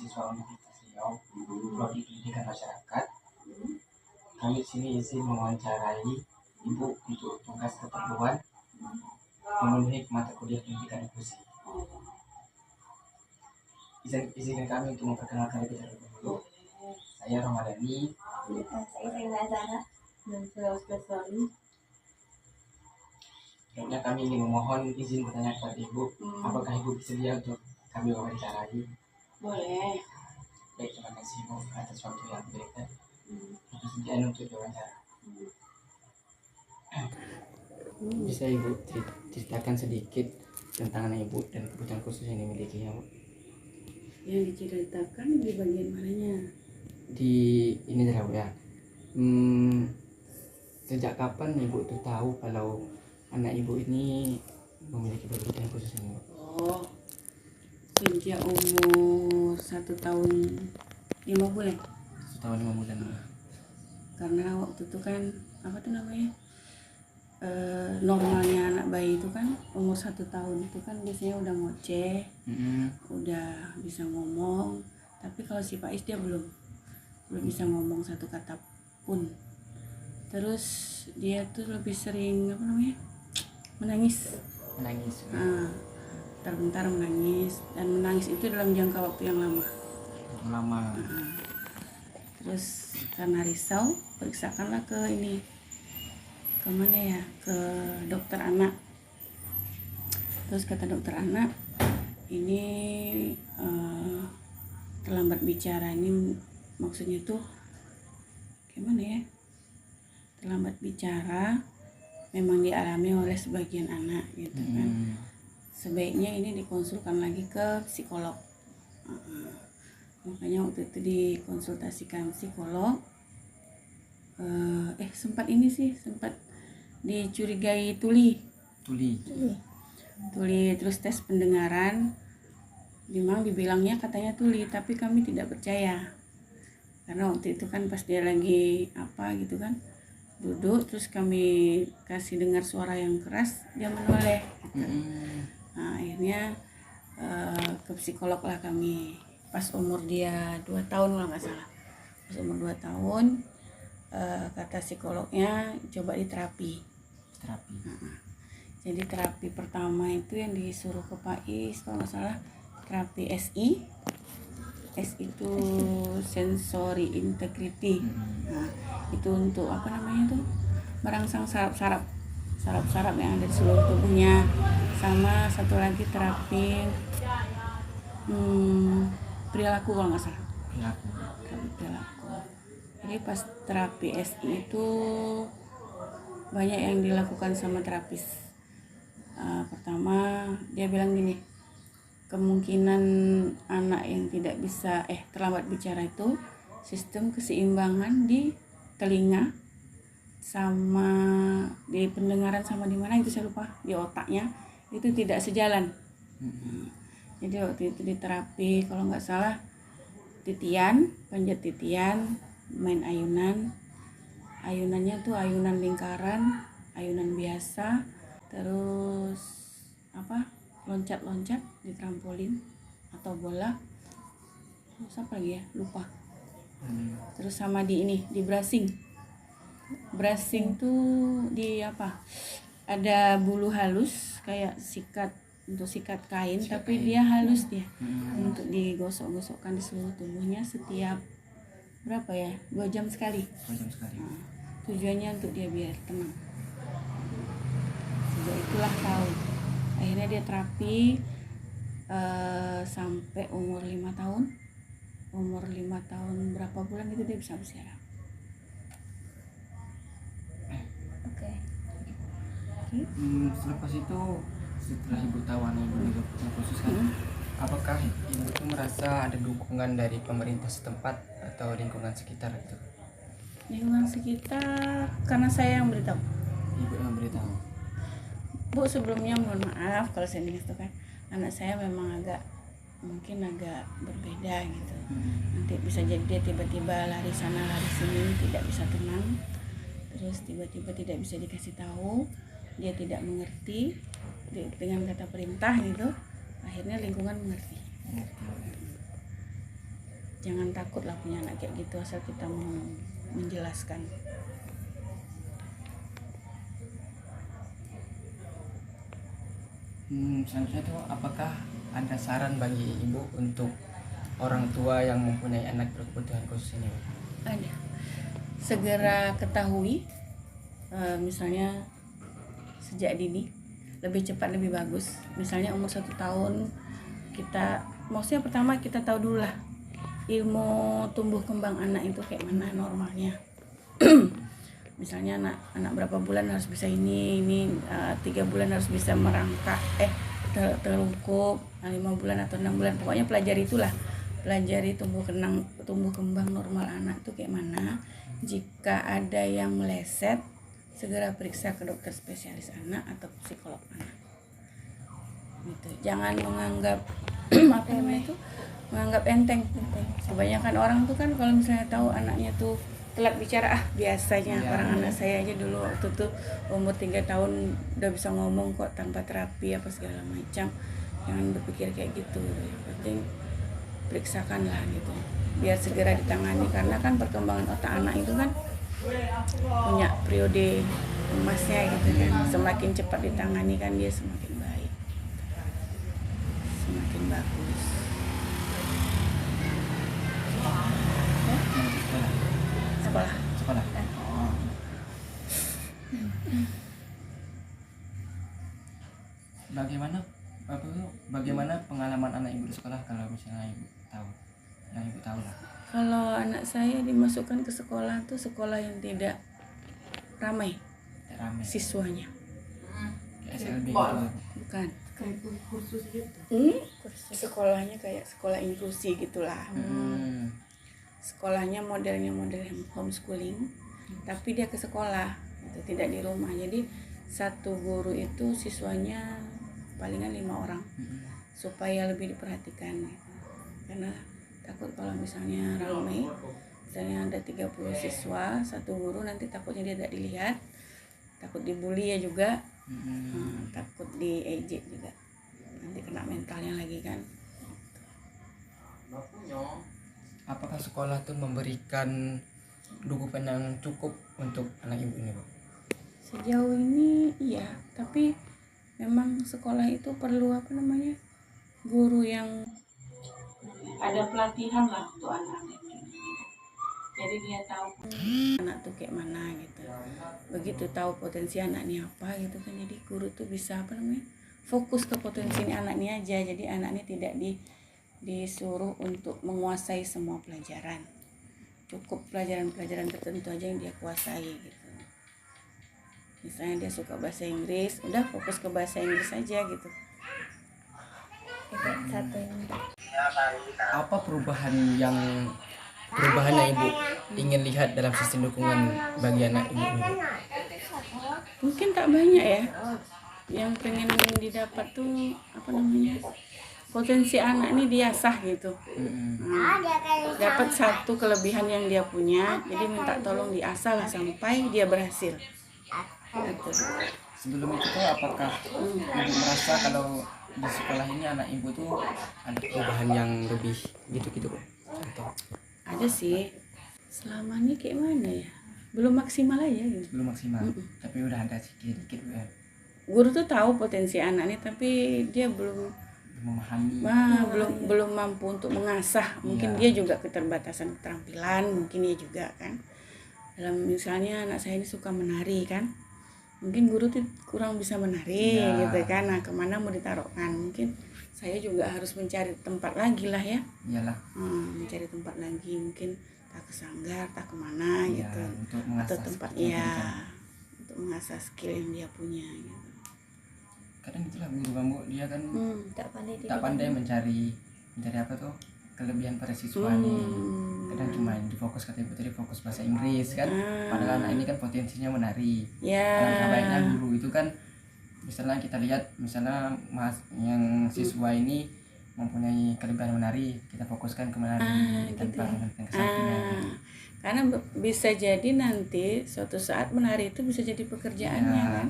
mahasiswa Universitas Riau, Prodi Pendidikan Masyarakat. Kami di sini izin mewawancarai Ibu untuk tugas keperluan memenuhi mata kuliah pendidikan inklusi. Izinkan kami untuk memperkenalkan diri terlebih dulu. Saya Ramadhani. Saya Nazara dan saya Oscar Soli. Selanjutnya kami ingin memohon izin bertanya kepada Ibu, apakah Ibu bersedia untuk kami wawancarai? Boleh. Baik, terima kasih Ibu atas waktu yang diberikan. Kesediaan untuk diwawancara. Bisa Ibu ceritakan sedikit tentang anak Ibu dan kebutuhan khusus yang dimilikinya, Bu? Yang diceritakan di bagian mananya? Di ini adalah Bu ya. Sejak kapan Ibu tuh tahu kalau anak Ibu ini memiliki kebutuhan khusus ini, Bu? Oh, sejak umur 1 tahun 5 bulan. 1 tahun 5 bulan. Karena waktu itu kan apa tuh namanya? Normalnya anak bayi itu kan umur 1 tahun itu kan biasanya udah ngoceh, udah bisa ngomong. Tapi kalau si Faiz dia belum bisa ngomong satu kata pun. Terus dia tuh lebih sering apa namanya? Menangis. Bentar menangis, dan menangis itu dalam jangka waktu yang lama. Terus karena risau, periksakanlah ke mana ya, ke dokter anak. Terus kata dokter anak, ini terlambat bicara. Ini maksudnya tuh gimana ya, terlambat bicara memang dialami oleh sebagian anak gitu kan. Sebaiknya ini dikonsulkan lagi ke psikolog. Makanya waktu itu dikonsultasikan psikolog. Sempat dicurigai tuli, terus tes pendengaran. Memang dibilangnya katanya tuli, tapi kami tidak percaya. Karena waktu itu kan pas dia lagi apa gitu kan, duduk, terus kami kasih dengar suara yang keras, dia menoleh gitu. Nah, akhirnya ke psikolog lah kami pas umur dia 2 tahun kalau nggak salah. Pas umur 2 tahun, kata psikolognya coba diterapi. Jadi terapi pertama itu yang disuruh ke Faiz kalau nggak salah terapi SI. S itu sensory integrity. Nah, itu untuk apa namanya tuh, merangsang saraf-saraf yang ada di seluruh tubuhnya. Sama satu lagi terapi perilaku kalau nggak salah. Perilaku. Jadi pas terapi SI itu banyak yang dilakukan sama terapis. Pertama dia bilang gini, kemungkinan anak yang tidak bisa terlambat bicara itu sistem keseimbangan di telinga sama di pendengaran sama di mana itu saya lupa, di otaknya itu tidak sejalan. Jadi waktu itu di terapi kalau nggak salah panjat titian, main ayunannya tuh ayunan lingkaran, ayunan biasa, terus loncat-loncat di trampolin atau bola, terus apa lagi ya, lupa. Terus sama di brushing tuh di ada bulu halus kayak untuk sikat kain, tapi dia halus untuk digosok-gosokkan di seluruh tubuhnya setiap 2 jam sekali. Tujuannya untuk dia biar tenang. Sejak itulah tahu. Akhirnya dia terapi sampai umur 5 tahun. Umur 5 tahun berapa bulan itu dia bisa bicara. Oke. Selepas itu, setelah Ibu tahu anak Ibu juga kebutuhan khusus kan, apakah Ibu itu merasa ada dukungan dari pemerintah setempat atau lingkungan sekitar gitu? Lingkungan sekitar karena saya yang beritahu. Ibu yang beritahu. Bu, sebelumnya mohon maaf kalau saya itu kan anak saya memang mungkin agak berbeda gitu. Nanti bisa jadi dia tiba-tiba lari sana lari sini, tidak bisa tenang. Terus tiba-tiba tidak bisa dikasih tahu, dia tidak mengerti dengan kata perintah gitu. Akhirnya lingkungan mengerti. Jangan takut lah punya anak kayak gitu, asal kita mau menjelaskan. Selanjutnya tuh apakah ada saran bagi ibu untuk orang tua yang mempunyai anak berkebutuhan khusus ini? Ada. Segera ketahui, misalnya sejak dini, lebih cepat lebih bagus. Misalnya umur 1 tahun, kita maksudnya pertama kita tahu dulu lah ilmu tumbuh kembang anak itu kayak mana normalnya. Misalnya anak berapa bulan harus bisa ini 3 bulan harus bisa merangkak terlungkup, 5 bulan atau 6 bulan, pokoknya pelajari tumbuh kembang normal anak itu kayak mana. Jika ada yang meleset, segera periksa ke dokter spesialis anak atau psikolog anak gitu. Jangan menganggap menganggap enteng. Kebanyakan orang tuh kan kalau misalnya tahu anaknya tuh telat bicara, biasanya orang anak saya aja dulu waktu tuh umur 3 tahun udah bisa ngomong kok tanpa terapi apa segala macam. Jangan berpikir kayak gitu, yang penting periksakan lah gitu biar segera ditangani, karena kan perkembangan otak anak itu kan punya periode emasnya gitu kan. Semakin cepat ditangani kan dia semakin baik, semakin bagus. Sekolah. Bagaimana pengalaman anak ibu di sekolah, kalau misalnya ibu tahu, yang ibu tahu lah? Kalau anak saya dimasukkan ke sekolah tuh sekolah yang tidak ramai siswanya. Kayak SLB gitu? Bukan. Kayak kursus gitu. Sekolahnya kayak sekolah inklusi gitulah. Sekolahnya modelnya model homeschooling, tapi dia ke sekolah gitu, tidak di rumah. Jadi satu guru itu siswanya palingan 5 orang, supaya lebih diperhatikan gitu. Karena takut kalau misalnya ramai, misalnya ada 30 siswa, satu guru, nanti takutnya dia tidak dilihat, takut dibully ya juga, takut diejek juga, nanti kena mentalnya lagi kan. Apakah sekolah tuh memberikan dukungan yang cukup untuk anak ibu ini, Bu? Sejauh ini iya, tapi memang sekolah itu perlu guru yang ada pelatihan lah untuk anak-anak. Jadi dia tahu anak tuh kayak mana gitu. Begitu tahu potensi anaknya apa gitu kan, jadi guru tuh bisa fokus ke potensi anaknya aja. Jadi anaknya tidak disuruh untuk menguasai semua pelajaran. Cukup pelajaran-pelajaran tertentu aja yang dia kuasai gitu. Misalnya dia suka bahasa Inggris, udah fokus ke bahasa Inggris aja gitu. Apa perubahan yang ibu ingin lihat dalam sistem dukungan bagi anak ibu ini, Bu? Mungkin tak banyak ya. Yang pengen didapat tuh potensi anak ini diasah gitu. Dapat satu kelebihan yang dia punya, jadi minta tolong diasah lah sampai dia berhasil gitu. Sebelum itu tuh apakah ibu merasa kalau di sekolah ini anak ibu tuh ada perubahan yang lebih gitu-gitu, Bu? Contoh. Ada sih, selama ini kayak mana ya, belum maksimal aja gitu. Belum maksimal, tapi udah ada sedikit-sedikit, Bu, ya. Guru tuh tahu potensi anak ini, tapi dia belum memahami, belum mampu untuk mengasah. Mungkin dia juga keterbatasan keterampilan, mungkin dia juga kan. Dalam misalnya anak saya ini suka menari kan, mungkin guru tuh kurang bisa menari gitu kan. Nah, kemana mau ditaruhkan? Mungkin saya juga harus mencari tempat lagi lah ya. Iyalah. Mencari tempat lagi, mungkin tak ke sanggar, tak kemana gitu. Untuk atau tempat untuk mengasah skill yang dia punya gitu. Kadang itulah guru kamu, dia kan tak pandai mencari apa tuh kelebihan pada siswa nih. Kadang cuma difokus, kata ibu tadi, fokus bahasa Inggris kan. Padahal anak ini kan potensinya menari. Karena baiknya guru itu kan, misalnya kita lihat, misalnya yang siswa ini mempunyai kelebihan menari, kita fokuskan ke menari tanpa menentang kesampingan. Karena bisa jadi nanti suatu saat menari itu bisa jadi pekerjaannya kan.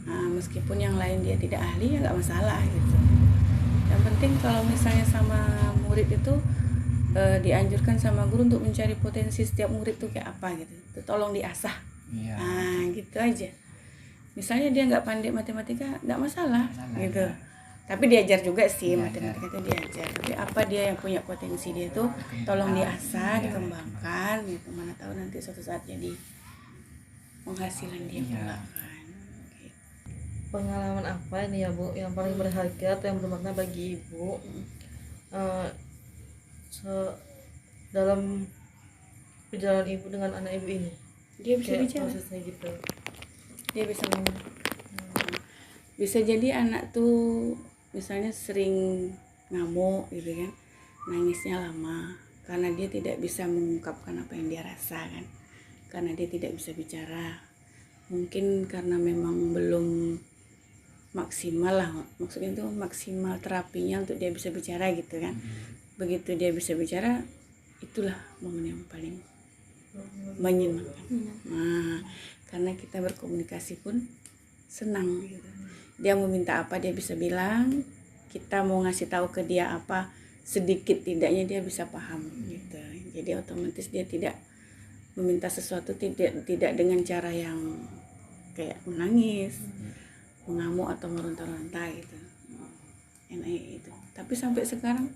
Nah, meskipun yang lain dia tidak ahli ya nggak masalah gitu. Yang penting kalau misalnya sama murid itu dianjurkan sama guru untuk mencari potensi setiap murid tuh kayak apa gitu. Itu tolong diasah. Iya. Nah, gitu aja. Misalnya dia nggak pandai matematika, nggak masalah gitu. Tapi diajar juga sih, matematika itu diajar. Tapi apa dia yang punya potensi dia tuh tolong diasah, dikembangkan gitu. Mana tahu nanti suatu saat jadi penghasilan dia pula kan. Gitu. Pengalaman apa ini ya Bu yang paling berharga atau yang bermakna bagi Ibu dalam perjalanan Ibu dengan anak Ibu ini? Dia bisa Kayak bicara, prosesnya gitu. dia bisa ngomong. Bisa jadi anak tuh misalnya sering ngamuk gitu kan, nangisnya lama karena dia tidak bisa mengungkapkan apa yang dia rasa kan, karena dia tidak bisa bicara. Mungkin karena memang belum maksimal lah, maksudnya itu maksimal terapinya untuk dia bisa bicara gitu kan. Begitu dia bisa bicara, itulah momen yang paling menyenangkan. Nah, karena kita berkomunikasi pun senang gitu. Dia mau minta apa dia bisa bilang, kita mau ngasih tahu ke dia apa sedikit tidaknya dia bisa paham gitu. Jadi otomatis dia tidak meminta sesuatu tidak dengan cara yang kayak menangis, mengamuk atau meronta-ronta gitu. Enak itu. Tapi sampai sekarang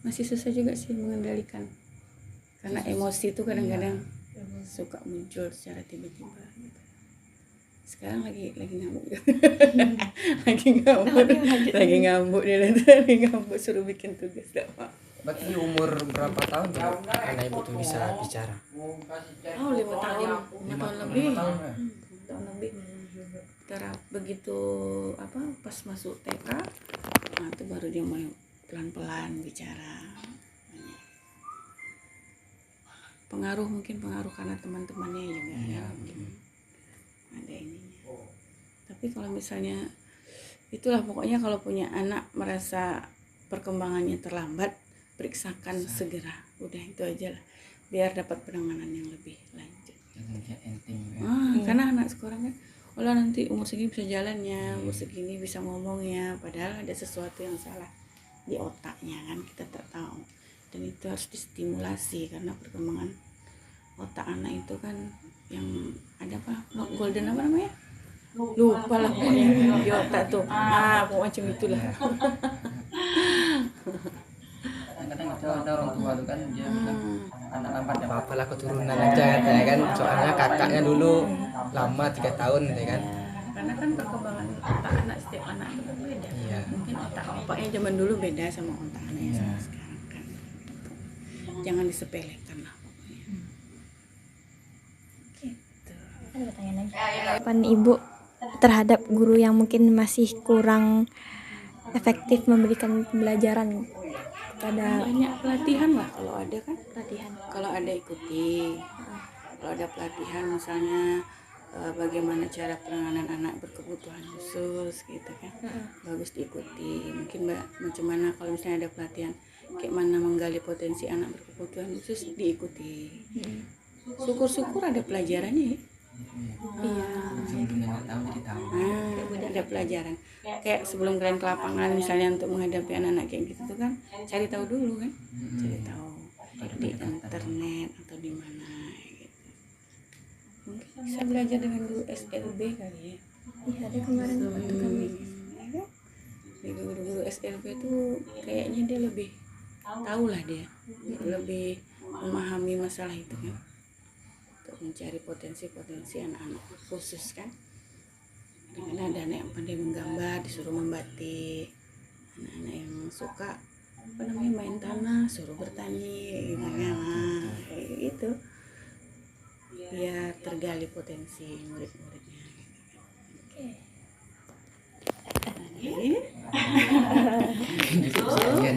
masih susah juga sih mengendalikan. Karena emosi itu kadang-kadang suka muncul secara tiba-tiba gitu. Sekarang lagi ngamuk gitu. lagi ngamuk dia lagi ngamuk suruh bikin tugas enggak mau. Berarti umur berapa tahun tuh anak ibu tuh bisa bicara? 5 tahun, 5 tahun lebih. 5 tahun lebih. Begitu pas masuk TK, nah itu baru dia mulai pelan-pelan bicara. Mungkin pengaruh karena teman-temannya juga. Iya. Ada ininya. Tapi kalau misalnya itulah pokoknya kalau punya anak merasa perkembangannya terlambat, periksakan segera. Udah itu aja lah, biar dapat penanganan yang lebih lanjut. Karena anak sekarang kan nanti umur segini bisa jalannya, umur segini bisa ngomongnya, padahal ada sesuatu yang salah di otaknya kan, kita tak tahu. Dan itu harus distimulasi karena perkembangan otak anak itu kan yang ada golden apa namanya? Lupa lah pokoknya di otak tuh. Pokoknya macam itulah. Kadang ada orang tua tuh kan dia bilang anak lambat ya apa lah keturunan aja katanya kan, soalnya kakaknya dulu lama 3 tahun gitu kan. Karena kan perkembangan otak anak setiap anak itu kan beda. Iya. Mungkin otak bapaknya zaman dulu beda sama otak anaknya sama sekarang kan. Jangan disepelekan lah pokoknya. Gitu. Ada pertanyaan lagi. Harapan Ibu terhadap guru yang mungkin masih kurang efektif memberikan pembelajaran kepada Banyak pelatihan lah kalau ada kan. pelatihan. Kalau ada ikuti. Kalau ada pelatihan misalnya bagaimana cara penanganan anak berkebutuhan khusus gitu kan, bagus diikuti. Mungkin macam mana kalau misalnya ada pelatihan kayak mana menggali potensi anak berkebutuhan khusus, diikuti. Syukur-syukur ada pelajarannya ya. Iya. Sebelumnya nggak tahu jadi tahu. Ada pelajaran. Kayak sebelum kalian ke lapangan misalnya untuk menghadapi anak-anak kayak gitu tuh kan, cari tahu dulu kan, cari tahu di internet atau di mana gitu. Mungkin bisa belajar dengan guru SLB kali ya. Iya, ada kemarin Waktu kami di guru-guru SLB tuh kayaknya dia lebih tahu lah, dia lebih memahami masalah itu kan, untuk mencari potensi-potensi anak-anak khusus kan. Karena ada anak yang pandai menggambar disuruh membatik, anak-anak yang suka main tanah suruh bertani gitu kan. Kayak gitu biar tergali potensi murid-muridnya. Oke.